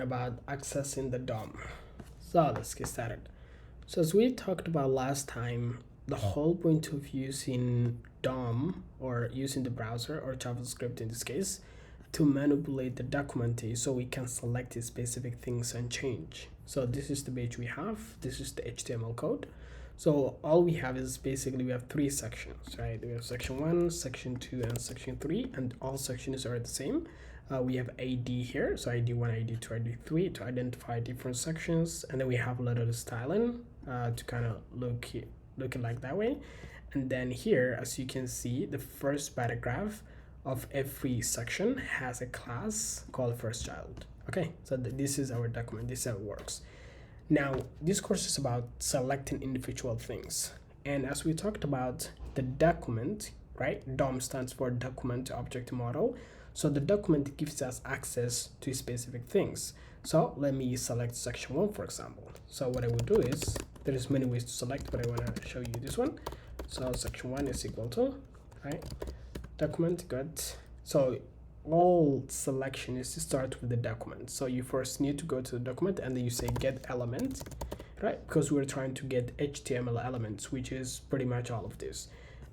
About accessing the DOM. So let's get started. So as we talked about last time, the whole point of using DOM or using the browser or JavaScript in this case to manipulate the document is so we can select specific things and change. So this is the page we have. This is the HTML code. So all we have is basically we have three sections, right? We have section 1, section 2, and section 3, and all sections are the same. We have ID here, so ID 1, ID 2, ID 3 to identify different sections, and then we have a little styling to kind of look it like that way. And then here, as you can see, the first paragraph of every section has a class called first child. Okay, so this is our document. This is how it works. Now, this course is about selecting individual things, and as we talked about the document, right? DOM stands for Document Object Model. So the document gives us access to specific things. So let me select section 1, for example. So what I will do is, there is many ways to select, but I want to show you this one. So section 1 is equal to, right, document, good. So all selection is to start with the document. So you first need to go to the document and then you say get element, right? Because we're trying to get HTML elements, which is pretty much all of this.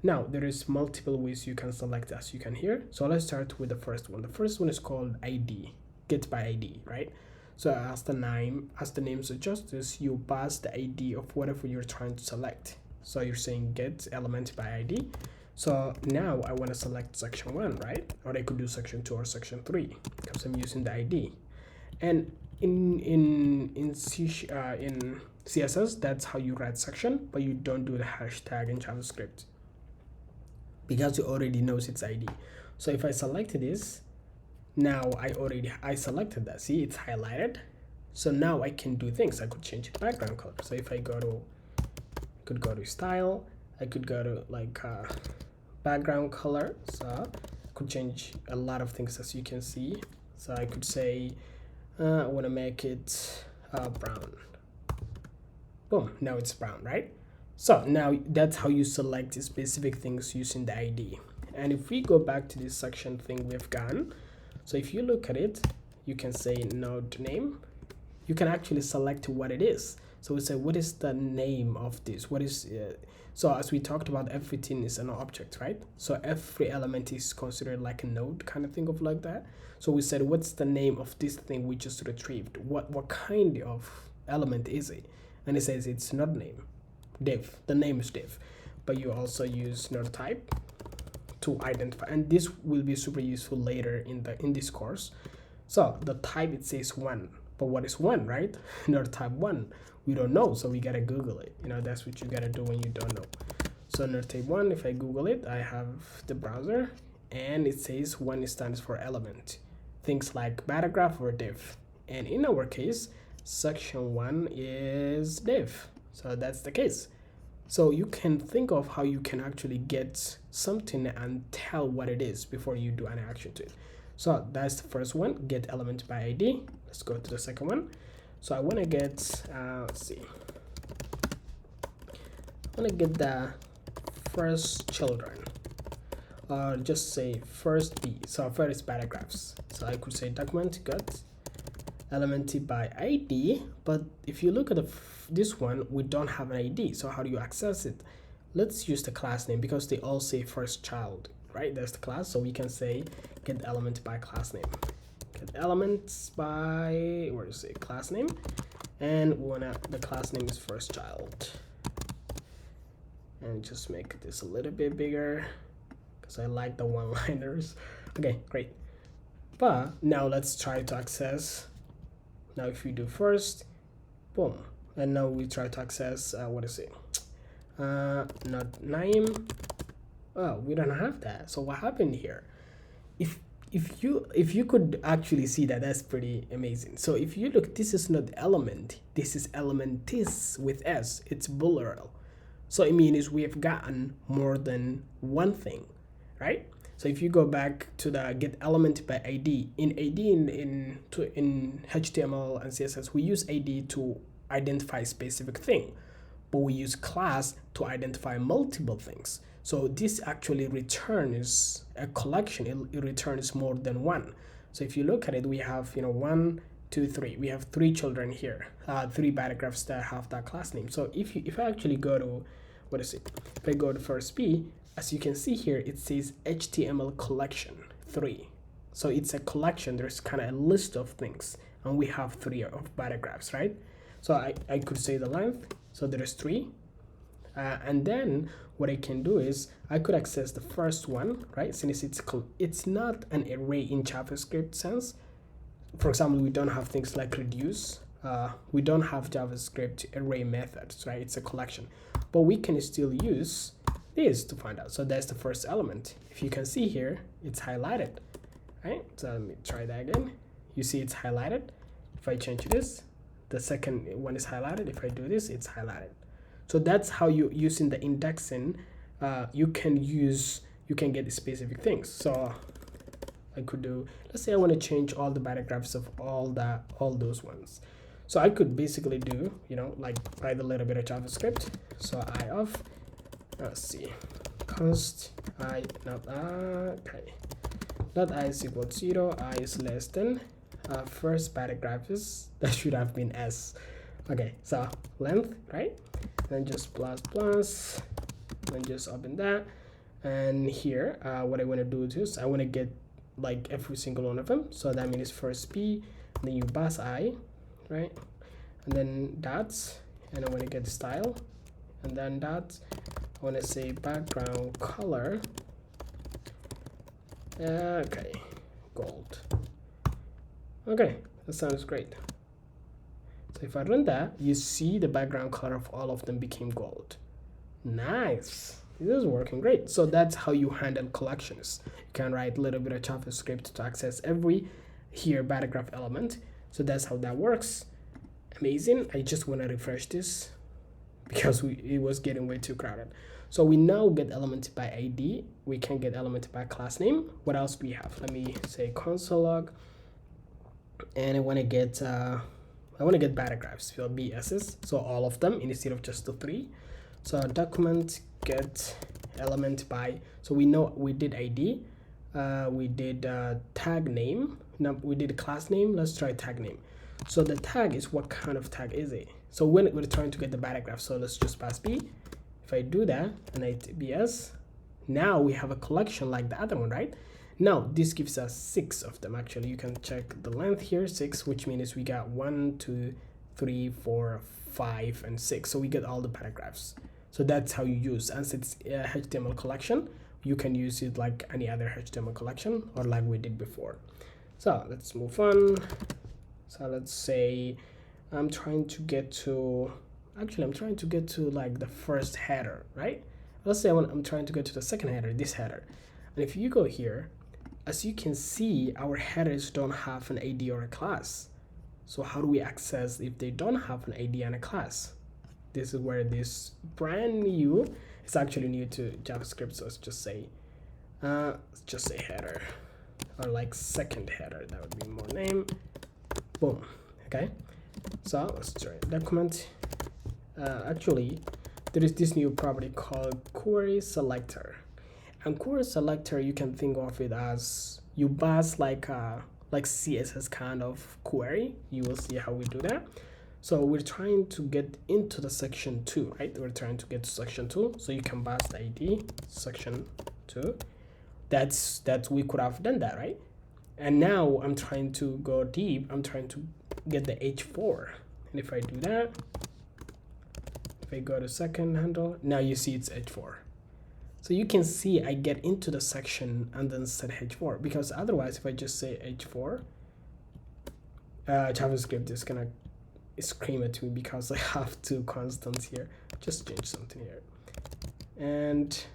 Now, there is multiple ways you can select, as you can hear. So let's start with the first one. The first one is called ID, get by ID, right? So as the name suggests, you pass the ID of whatever you're trying to select. So you're saying get element by ID. So now I want to select section 1, right? Or I could do section 2 or section 3 because I'm using the ID. And in CSS, that's how you write section, but you don't do the hashtag in JavaScript, because you already knows its ID. So if I selected this, now I selected that. See, it's highlighted. So now I can do things. I could change the background color. So if I could go to style, I could go to like background color. So I could change a lot of things, as you can see. So I could say I want to make it brown. Boom, now it's brown, right? So now that's how you select specific things using the ID. And if we go back to this section thing we've gone, so if you look at it, you can say node name. You can actually select what it is. So we say, what is the name of this? What is so as we talked about, everything is an object, right? So every element is considered like a node kind of thing of like that. So we said, what's the name of this thing we just retrieved? What kind of element is it? And it says it's node name. Div, the name is div, but you also use node type to identify, and this will be super useful later in this course. So the type, it says 1, but what is 1, right? Node type 1, we don't know, so we gotta Google it. That's what you gotta do when you don't know. So node type 1, if I Google it, I have the browser, and it says 1 stands for element, things like paragraph or div, and in our case, section 1 is div. So that's the case. So you can think of how you can actually get something and tell what it is before you do an action to it. So that's the first one, get element by ID. Let's go to the second one. So I want to get, let's see. I want to get the first children. Just say first B. So first paragraphs. So I could say document get element by ID, but if you look at this one, we don't have an ID. So how do you access it? Let's use the class name, because they all say first child, right? There's the class, so we can say get element by class name. Get elements by, where is it, class name, and the class name is first child. And just make this a little bit bigger because I like the one-liners. Okay, great. But now let's try to access. Now if we do first, boom, and now we try to access what is it, not name. Oh, we don't have that. So what happened here? If you could actually see that, that's pretty amazing. So if you look, this is not element, this is elementis with s. It's plural. So it means we have gotten more than one thing, right? So if you go back to the get element by ID, in HTML and CSS, we use ID to identify a specific thing, but we use class to identify multiple things. So this actually returns a collection. It returns more than one. So if you look at it, we have 1, 2, 3. We have 3 children here, 3 paragraphs that have that class name. So if I actually go to, what is it? If I go to first B, as you can see here, it says HTML collection 3. So it's a collection. There's kind of a list of things, and we have 3 of paragraphs, right? So I could say the length. So there's 3. And then what I can do is I could access the first one, right? Since it's not an array in JavaScript sense. For example, we don't have things like reduce. We don't have JavaScript array methods, right? It's a collection, but we can still use this to find out. So that's the first element. If you can see here, it's highlighted, right? So let me try that again. You see it's highlighted. If I change this, the second one is highlighted. If I do this, it's highlighted. So that's how you using the indexing. You can get specific things. So I could do, let's say I want to change all the paragraphs of all those ones. So I could basically do, like write a little bit of JavaScript. So I of, let's see, const I not I is equal to 0, I is less than, first paragraph is, that should have been s. Okay, so length, right? Then just plus, then just open that. And here, what I want to do is I want to get like every single one of them. So that means first P, then you pass I, right? And then dots, and I want to get the style, and then dots. I want to say background color. Okay, gold. Okay, that sounds great. So if I run that, you see the background color of all of them became gold. Nice. This is working great. So that's how you handle collections. You can write a little bit of JavaScript to access every here paragraph element. So that's how that works. Amazing. I just want to refresh this because it was getting way too crowded. So we now get element by ID. We can get element by class name. What else do we have? Let me say console log, and I want to get paragraphs, so BSS, so all of them instead of just the 3. So document get element by, so we know we did ID, we did tag name, now we did class name. Let's try tag name. So the tag is, what kind of tag is it? So when we're trying to get the paragraph, so let's just pass B. If I do that and I BS, now we have a collection like the other one, right? Now this gives us 6 of them. Actually, you can check the length here, 6, which means we got 1, 2, 3, 4, 5, and 6. So we get all the paragraphs. So that's how you use, and it's a HTML collection. You can use it like any other HTML collection, or like we did before. So let's move on. So let's say I'm trying to get to like the first header, right? Let's say I'm trying to get to the second header, this header. And if you go here, as you can see, our headers don't have an ID or a class. So how do we access if they don't have an ID and a class? This is where this brand new, it's actually new to JavaScript. So let's just say header, or like second header. That would be more name. Boom. Okay. So let's try document. Actually, there is this new property called query selector. And query selector, you can think of it as you pass like CSS kind of query. You will see how we do that. So we're trying to get into the section 2, right? We're trying to get to section 2. So you can pass the ID section 2. That's we could have done that, right? And now I'm trying to go deep. I'm trying to get the H4. And if I do that, if I go to second handle, now you see it's H4. So you can see I get into the section and then set H4, because otherwise if I just say H4, JavaScript is gonna scream at me because I have 2 constants here. Just change something here. And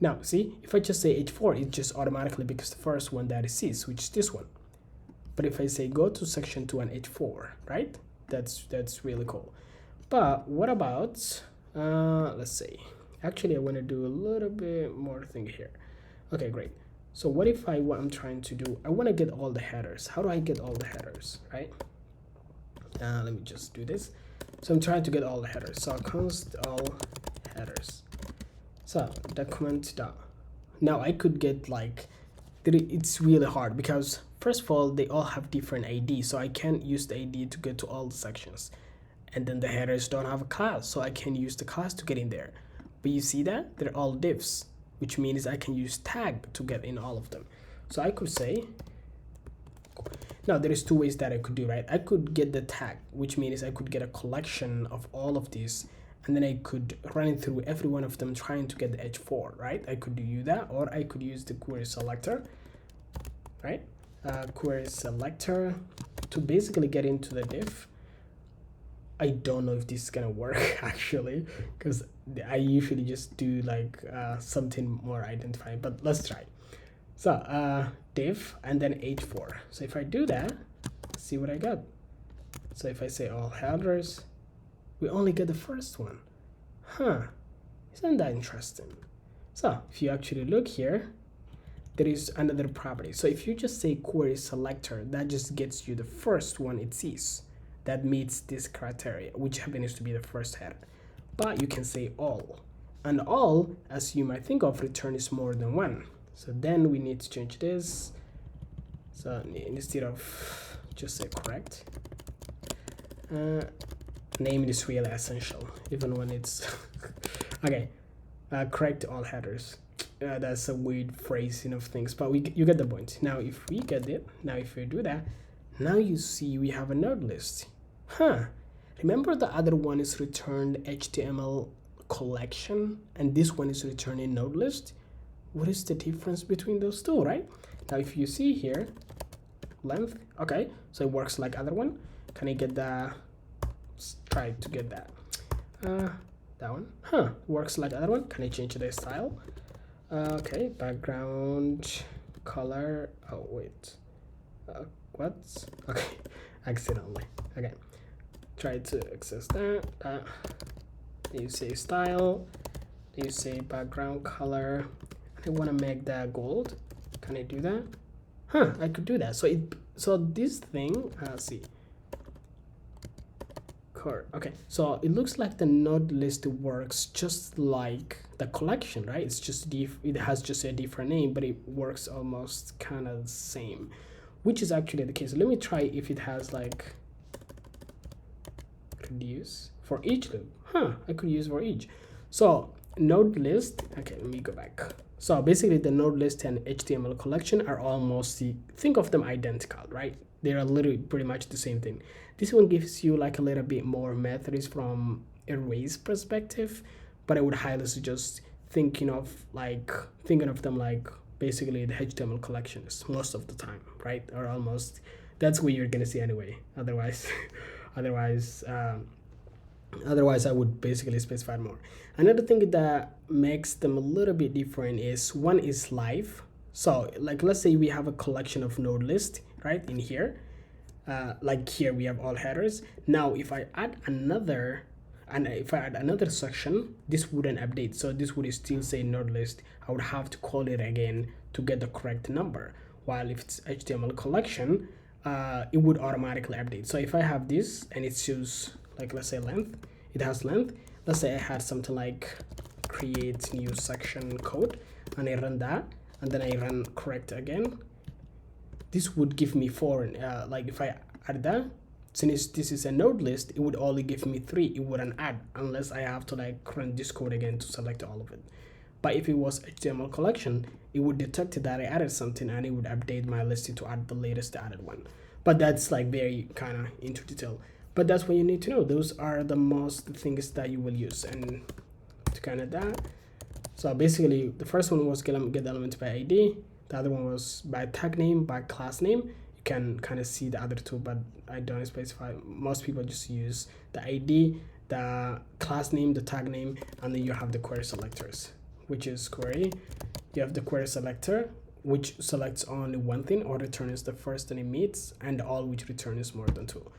now see, if I just say H4, it just automatically becomes the first one that it sees, which is this one. But if I say go to section 2 and H4, right? That's really cool. But what about, let's see. Actually, I want to do a little bit more thing here. Okay, great. So what if what I'm trying to do, I want to get all the headers. How do I get all the headers, right? Let me just do this. So I'm trying to get all the headers. So const all headers. So document dot. Now I could get like it's really hard because first of all they all have different ID, so I can't use the ID to get to all the sections. And then the headers don't have a class, so I can use the class to get in there. But you see that they're all divs, which means I can use tag to get in all of them. So I could say, now there is two ways that I could do, right? I could get the tag, which means I could get a collection of all of these, and then I could run it through every one of them trying to get the H4, right? I could do that, or I could use the query selector, right? Query selector to basically get into the div. I don't know if this is gonna work actually, because I usually just do like something more identifying, but let's try. So div and then H4. So if I do that, see what I got. So if I say all headers, we only get the first one. Isn't that interesting? So if you actually look here, there is another property. So if you just say query selector, that just gets you the first one it sees that meets this criteria, which happens to be the first header. But you can say all, and all, as you might think of, return is more than one. So then we need to change this. So instead of just say correct, name is really essential, even when it's okay. Correct all headers. That's a weird phrasing of things, but you get the point. Now if we get it, now if we do that, now you see we have a node list. Remember the other one is returned HTML collection, and this one is returning node list. What is the difference between those two, right? Now if you see here, length, okay, so it works like other one. Can I get the, let's try to get that. That one, works like other one. Can I change the style? Okay, background color, oh wait, what? Okay, accidentally, okay. Try to access that. You say style, you say background color. I want to make that gold. Can I do that? I could do that. So this thing, see. Okay, so it looks like the node list works just like the collection, right? It's just it has just a different name, but it works almost kind of the same, which is actually the case. Let me try if it has like reduce for each loop. I could use for each. So node list, okay, let me go back. So basically the node list and HTML collection are almost, think of them identical, right? They're literally pretty much the same thing. This one gives you like a little bit more methods from arrays perspective, but I would highly suggest thinking of them like basically the HTML collections most of the time, right? Or almost, that's what you're gonna see anyway. Otherwise I would basically specify more. Another thing that makes them a little bit different is one is live. So like let's say we have a collection of node list, right, in here. Like here we have all headers. Now if I add another section, this wouldn't update. So this would still say node list. I would have to call it again to get the correct number. While if it's HTML collection, it would automatically update. So if I have this and it shows like, let's say length, it has length. Let's say I had something like create new section code, and I run that, and then I run correct again. This would give me 4. Like if I add that, since this is a node list, it would only give me 3. It wouldn't add unless I have to like run this code again to select all of it. But if it was HTML collection, it would detect that I added something and it would update my list to add the latest added one. But that's like very kind of into detail. But that's what you need to know. Those are the most things that you will use. And to kind of that, so basically the first one was get element by ID. The other one was by tag name, by class name. You can kind of see the other two, but I don't specify. Most people just use the ID, the class name, the tag name, and then you have the query selectors, which is query. You have the query selector, which selects only one thing or returns the first thing it meets, and all which returns more than 2.